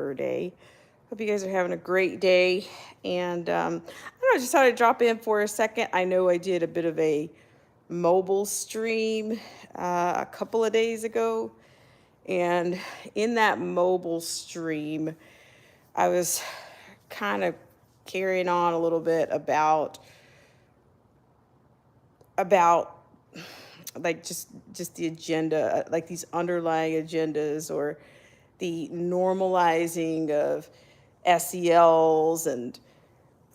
Labor Day. Hope you guys are having a great day. And I don't know, I just thought I'd drop in for a second. I know I did a bit of a mobile stream a couple of days ago. And in that mobile stream, I was kind of carrying on a little bit about like just the agenda, like these underlying agendas or the normalizing of SELs and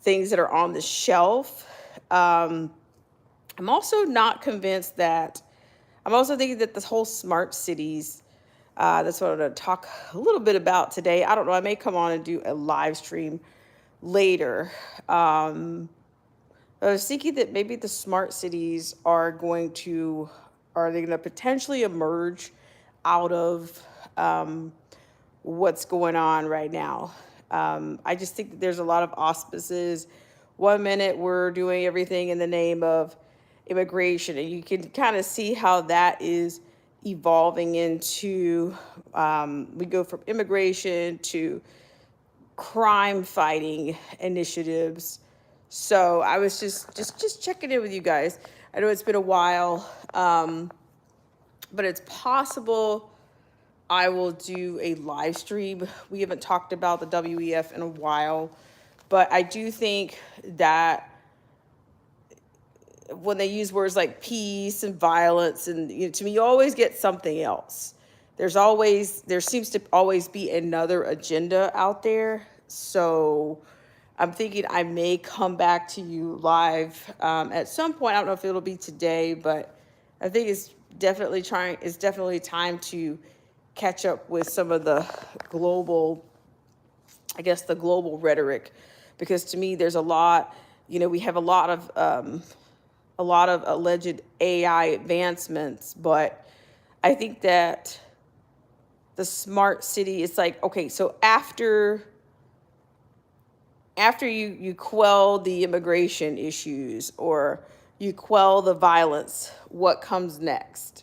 things that are on the shelf. Um, I'm also not convinced that, I'm also thinking that this whole smart cities, that's what I'm going to talk a little bit about today. I don't know, I may come on and do a live stream later. I was thinking that maybe the smart cities are they going to potentially emerge out of what's going on right now? I just think that there's a lot of auspices. One minute we're doing everything in the name of immigration, and you can kind of see how that is evolving into we go from immigration to crime fighting initiatives. So I was just checking in with you guys. I know it's been a while, but it's possible I will do a live stream. We haven't talked about the WEF in a while, but I do think that when they use words like peace and violence, and to me, you always get something else. There seems to always be another agenda out there. So I'm thinking I may come back to you live at some point. I don't know if it'll be today, but I think it's definitely time to catch up with some of the global, I guess, the global rhetoric, because to me, there's a lot, we have a lot of alleged AI advancements, but I think that the smart city, it's like, okay, so after you quell the immigration issues or you quell the violence, what comes next?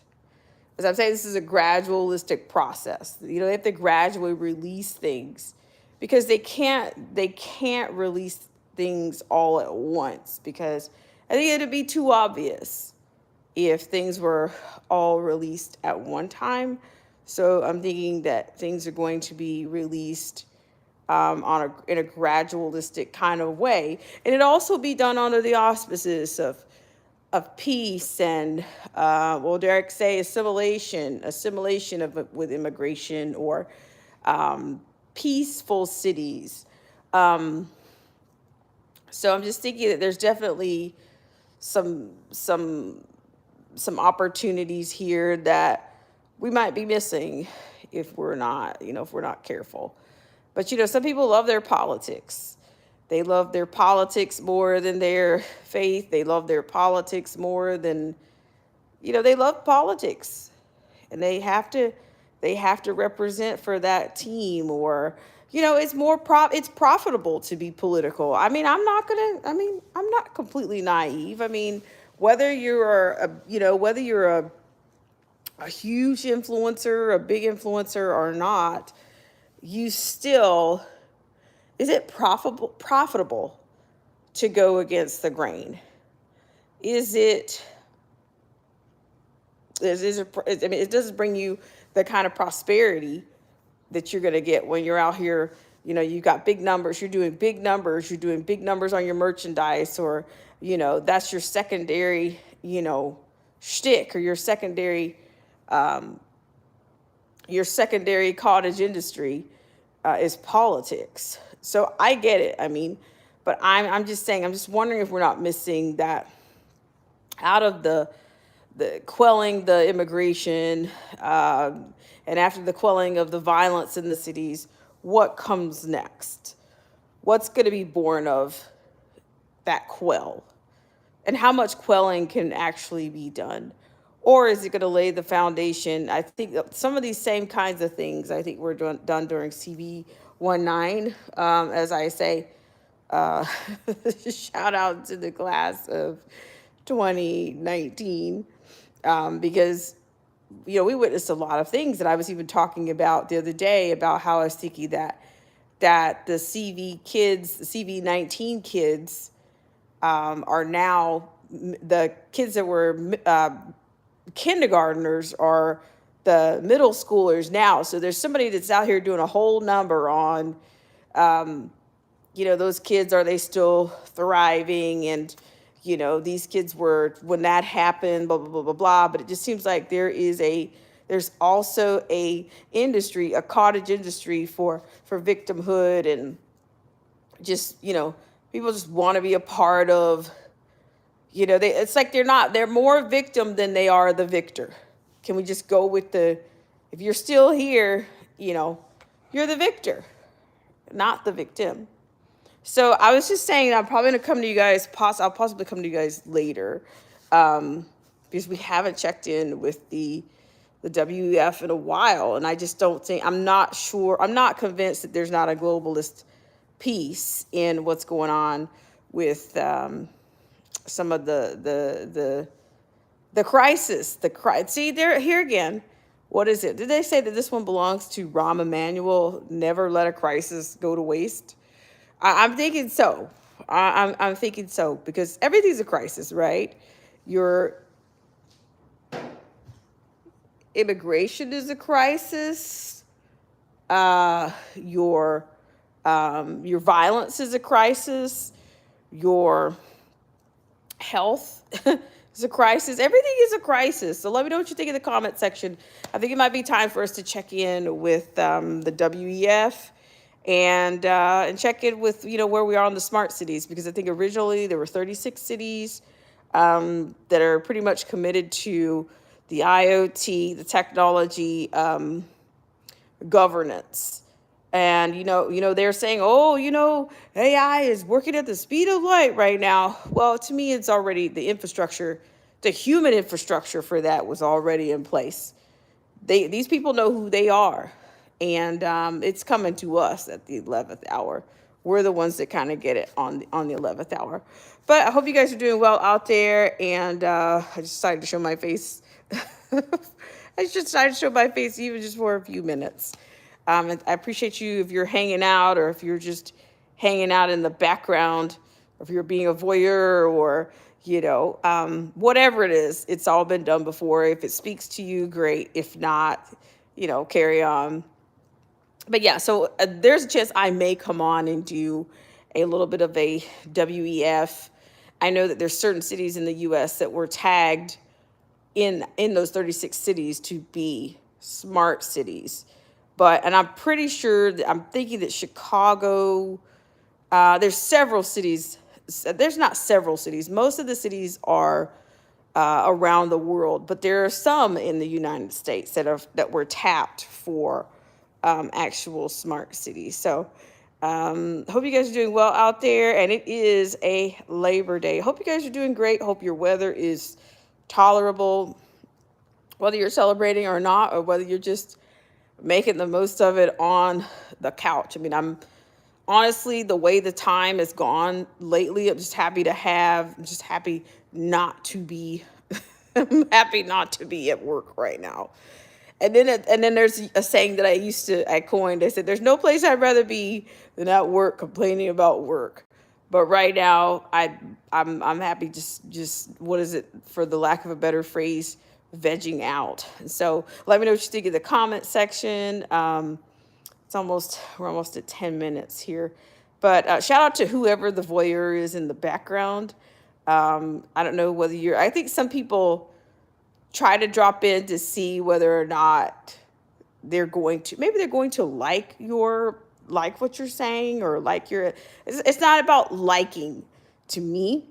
As I'm saying, this is a gradualistic process. They have to gradually release things because they can't release things all at once, because I think it'd be too obvious if things were all released at one time. So I'm thinking that things are going to be released in a gradualistic kind of way, and it also be done under the auspices of peace and well, Derek say assimilation with immigration, or peaceful cities. So I'm just thinking that there's definitely some some some opportunities here that we might be missing if we're not careful. But some people love their politics. They love their politics more than their faith. They love their politics more than, they love politics, and they have to represent for that team, or it's profitable to be political. I'm not completely naive. Whether you're a huge influencer, a big influencer or not, you still, is it profitable to go against the grain? Is it it doesn't bring you the kind of prosperity that you're going to get when you're out here. You got big numbers, you're doing big numbers, on your merchandise, or that's shtick, or your secondary cottage industry is politics. So I get it. But I'm just saying, I'm just wondering if we're not missing that out of the quelling the immigration, and after the quelling of the violence in the cities, what comes next? What's going to be born of that quell? And how much quelling can actually be done? Or is it going to lay the foundation? I think that some of these same kinds of things, I think, were done during CV19. As I say, uh, shout out to the class of 2019, because we witnessed a lot of things. And I was even talking about the other day about how I was thinking that the CV-19 kids are now the kids that were kindergartners are the middle schoolers now. So there's somebody that's out here doing a whole number on, those kids, are they still thriving? And, these kids were, when that happened, blah, blah, blah, blah, blah. But it just seems like there's also a industry, a cottage industry for victimhood, and just, people just want to be a part of, it's like they're more victim than they are the victor. Can we just go with if you're still here, you're the victor, not the victim. So I was just saying, I'm probably going to come to you guys, I'll possibly come to you guys later, because we haven't checked in with the WEF in a while. And I just don't think, I'm not convinced that there's not a globalist piece in what's going on with some of the crisis. See, there, here again, what is it? Did they say that this one belongs to Rahm Emanuel? Never let a crisis go to waste. I'm thinking so. I'm thinking so, because everything's a crisis, right? Your immigration is a crisis. Your violence is a crisis. Your health is a crisis. Everything is a crisis. So let me know what you think in the comment section. I think it might be time for us to check in with the WEF and check in with where we are on the smart cities, because I think originally there were 36 cities that are pretty much committed to the IoT, the technology governance. And they're saying, AI is working at the speed of light right now. Well, to me, it's already the infrastructure, the human infrastructure for that was already in place. These people know who they are. And it's coming to us at the 11th hour. We're the ones that kind of get it on the 11th hour. But I hope you guys are doing well out there. And I just decided to show my face. I just decided to show my face even just for a few minutes. And I appreciate you if you're hanging out, or if you're just hanging out in the background, or if you're being a voyeur, or, whatever it is. It's all been done before. If it speaks to you, great. If not, carry on. But yeah, so there's a chance I may come on and do a little bit of a WEF. I know that there's certain cities in the U.S. that were tagged in those 36 cities to be smart cities. And I'm pretty sure I'm thinking that Chicago, there's several cities. There's not several cities. Most of the cities are around the world, but there are some in the United States that were tapped for actual smart cities. So hope you guys are doing well out there. And it is a Labor Day. Hope you guys are doing great. Hope your weather is tolerable, whether you're celebrating or not, or whether you're just making the most of it on the couch. I mean, I'm honestly, the way the time has gone lately, I'm just happy not to be I'm happy not to be at work right now. And then there's a saying that I coined. I said, there's no place I'd rather be than at work complaining about work. But right now, I'm happy just what is it, for the lack of a better phrase, vegging out. So let me know what you think in the comment section. We're almost at 10 minutes here. But shout out to whoever the voyeur is in the background. I don't know whether I think some people try to drop in to see whether or not they're going to like what you're saying, or it's not about liking to me.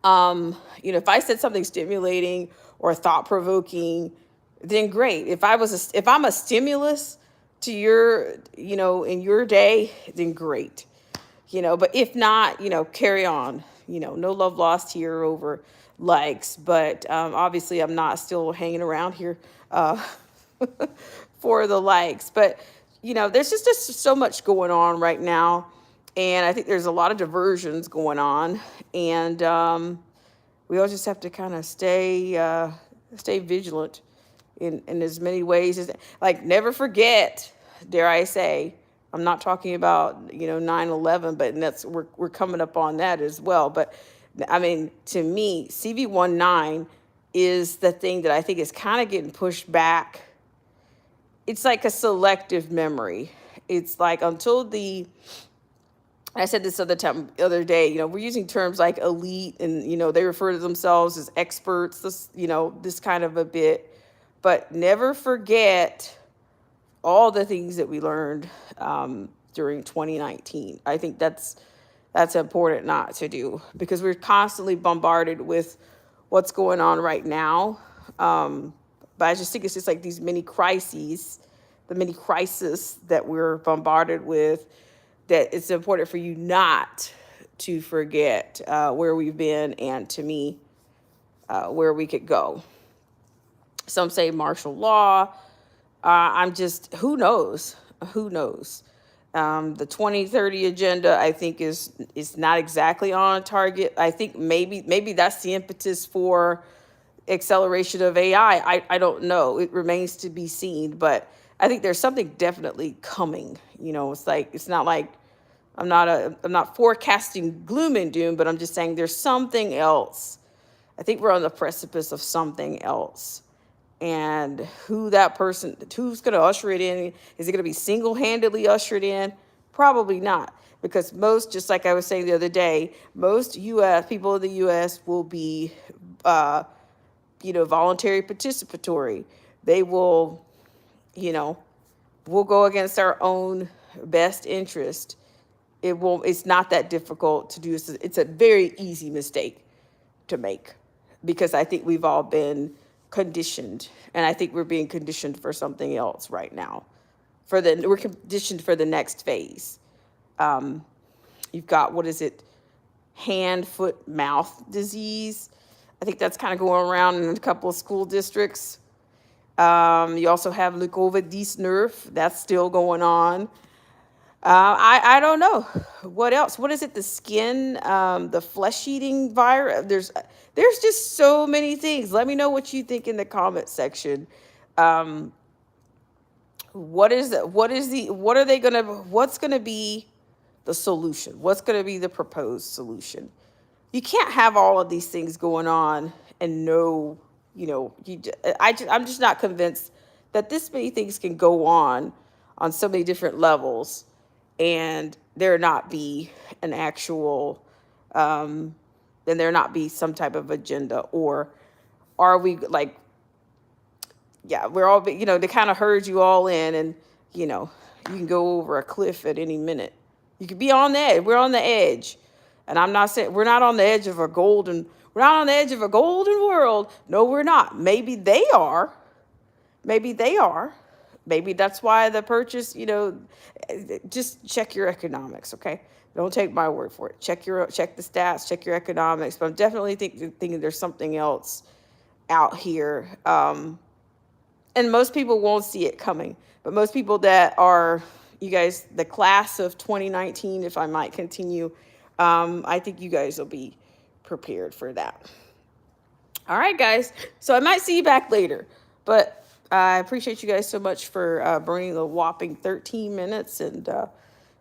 If I said something stimulating or thought provoking, then great. If I'm a stimulus to your, in your day, then great. But if not, carry on. No love lost here over likes, but obviously I'm not still hanging around here for the likes. But there's just so much going on right now, and I think there's a lot of diversions going on, and we all just have to kind of stay vigilant in as many ways as, like, never forget, dare I say, I'm not talking about, 9/11, but that's, we're coming up on that as well. But I mean, to me, CV19 is the thing that I think is kind of getting pushed back. It's like a selective memory. It's like until I said this other day, we're using terms like elite, and they refer to themselves as experts, this kind of a bit, but never forget all the things that we learned during 2019. I think that's important not to do, because we're constantly bombarded with what's going on right now. But I just think it's just like these mini crises, the mini crisis that we're bombarded with, that it's important for you not to forget where we've been, and to me, where we could go. Some say martial law. I'm just, who knows? Who knows? The 2030 agenda, I think, is not exactly on target. I think maybe that's the impetus for acceleration of AI. I don't know. It remains to be seen, but I think there's something definitely coming. It's not like I'm not forecasting gloom and doom, but I'm just saying there's something else. I think we're on the precipice of something else. And who's going to usher it in? Is it going to be single-handedly ushered in? Probably not, because most, just like I was saying the other day, most U.S. people in the U.S. will be, voluntary participatory. They will, we'll go against our own best interest. It's not that difficult to do. It's a very easy mistake to make, because I think we've all been conditioned, and I think we're being conditioned for something else right now. We're conditioned for the next phase. You've got, what is it, hand, foot, mouth disease. I think that's kind of going around in a couple of school districts. You also have le COVID-19. That's still going on. I don't know what else. What is it? The skin, the flesh-eating virus. There's just so many things. Let me know what you think in the comment section. What's gonna be the solution? What's gonna be the proposed solution? You can't have all of these things going on and I'm just not convinced that this many things can go on so many different levels, and there not be an actual, and there not be some type of agenda. Or are we like, yeah, we're all, they kind of herd you all in, and, you can go over a cliff at any minute. You could be on the edge. We're on the edge. And I'm not saying we're not on the edge of we're not on the edge of a golden world. No, we're not. Maybe they are. Maybe they are. Maybe that's why the purchase, just check your economics, okay? Don't take my word for it. Check the stats, check your economics. But I'm definitely thinking there's something else out here. And most people won't see it coming. But most people that are, you guys, the class of 2019, if I might continue, I think you guys will be prepared for that. All right, guys. So I might see you back later. But I appreciate you guys so much for burning the whopping 13 minutes and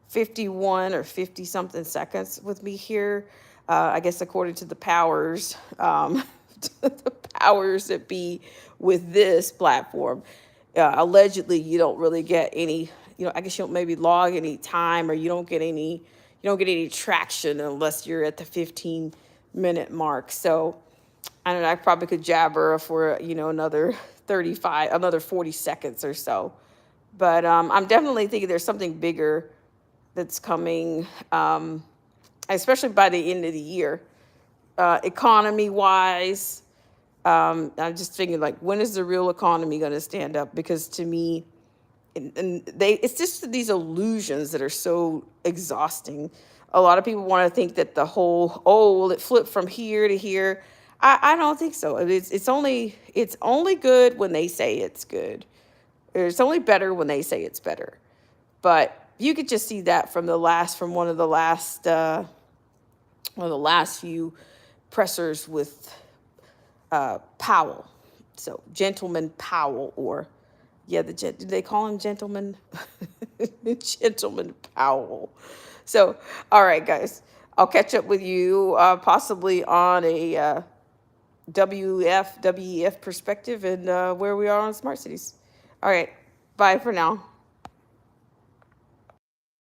51 or 50 something seconds with me here. I guess according to the powers, the powers that be with this platform, allegedly you don't really get any, I guess you don't maybe log any time, or you don't get any traction unless you're at the 15-minute mark. So I don't know, I probably could jabber for, another 40 seconds or so. But I'm definitely thinking there's something bigger that's coming, especially by the end of the year. Economy-wise, I'm just thinking, like, when is the real economy going to stand up? Because to me, it's just these illusions that are so exhausting. A lot of people want to think that the whole, it flipped from here to here. I don't think so. It's only good when they say it's good. It's only better when they say it's better. But you could just see that from one of the last few pressers with Powell. So Gentleman Powell, or yeah, do they call him Gentleman? Gentleman Powell. So, all right, guys, I'll catch up with you possibly on a WEF perspective and where we are on smart cities. All right, bye for now.